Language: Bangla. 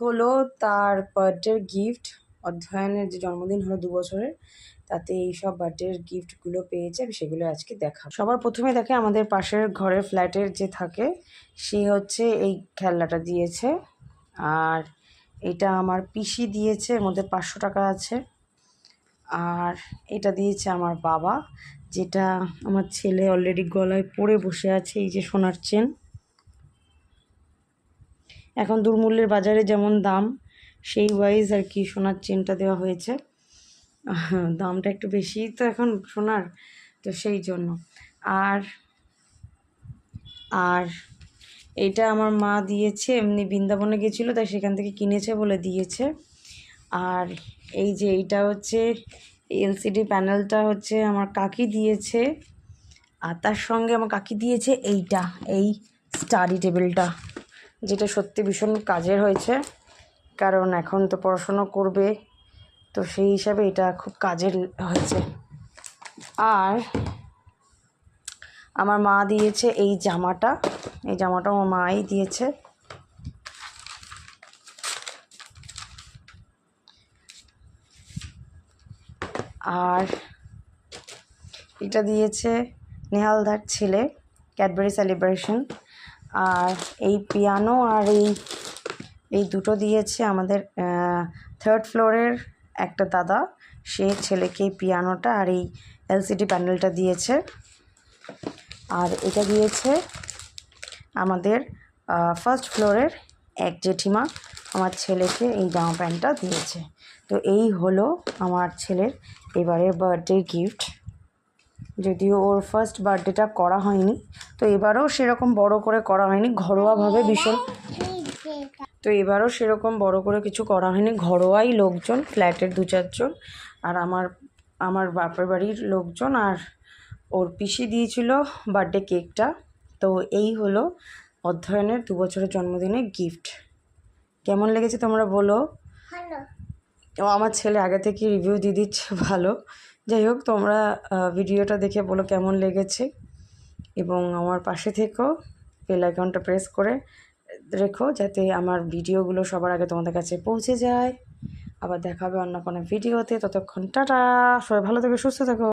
হলো তার বার্থডের গিফট। অধ্যয়নের যে জন্মদিন হলো 2 বছরের, তাতে এইসব বার্থডের গিফটগুলো পেয়েছে, আমি সেগুলো আজকে দেখাবো। সবার প্রথমে দেখে আমাদের পাশের ঘরের ফ্ল্যাটের যে থাকে সে হচ্ছে এই খেলনাটা দিয়েছে। আর এটা আমার পিসি দিয়েছে, এর মধ্যে 500 টাকা আছে। আর এটা দিয়েছে আমার বাবা, যেটা আমার ছেলে অলরেডি গলায় পরে বসে আছে, এই যে সোনার চেন। এখন দুর্মূল্যের বাজারে যেমন দাম, সেই ওয়াইজ আর কি সোনার চেনটা দেওয়া হয়েছে। দামটা একটু বেশি তো এখন সোনার, তো সেই জন্য। আর আর এটা আমার মা দিয়েছে, এমনি বৃন্দাবনে গেছিলো তাই সেখান থেকে কিনেছে বলে দিয়েছে। আর এই যে এইটা হচ্ছে এলসিডি প্যানেলটা হচ্ছে আমার কাকি দিয়েছে। আর তার সঙ্গে আমার কাকি দিয়েছে এইটা, এই স্টাডি টেবিলটা, যেটা সত্যি ভীষণ কাজের হয়েছে, কারণ এখন তো পড়াশুনো করবে, তো সেই হিসাবে এটা খুব কাজের হয়েছে। আর আমার মা দিয়েছে এই জামাটা, এই জামাটা আমার মাই দিয়েছে। আর এটা দিয়েছে নেহালদার ছেলে, ক্যাডবেরি সেলিব্রেশন। আর এই পিয়ানো আর এই দুটো দিয়েছে আমাদের 3rd ফ্লোরের একটা দাদা, সে ছেলেকে এই পিয়ানোটা আর এই এলসিডি প্যানেলটা দিয়েছে। আর এটা দিয়েছে আমাদের 1st ফ্লোরের এক জেঠিমা, আমার ছেলেকে এই জামা প্যান্টটা দিয়েছে। তো এই হলো আমার ছেলের এবারের বার্থডে গিফট। যদিও ওর ফার্স্ট বার্থডেটা করা হয়নি, তো এবারও সেরকম বড় করে করা হয়নি, ঘরোয়াভাবে ভীষণ। তো এবারও সেরকম বড় করে কিছু করা হয়নি, ঘরোয়াই লোকজন, ফ্ল্যাটের 2-4 জন, আর আমার বাপের বাড়ির লোকজন, আর ওর পিসি দিয়েছিল বার্থডে কেকটা। তো এই হলো অধ্যয়নের 2 বছরের জন্মদিনে গিফট। কেমন লেগেছে তোমরা বলো। ও আমার ছেলে আগে থেকে রিভিউ দিয়ে দিচ্ছে ভালো। যাই হোক, তোমরা ভিডিওটা দেখে বলো কেমন লেগেছে, এবং আমার পাশে থেকো, বেল আইকনটা প্রেস করে রেখো যাতে আমার ভিডিওগুলো সবার আগে তোমাদের কাছে পৌঁছে যায়। আবার দেখা হবে অন্য কোনো ভিডিওতে, ততক্ষণ টাটা, সবাই ভালো থেকো, সুস্থ থেকো।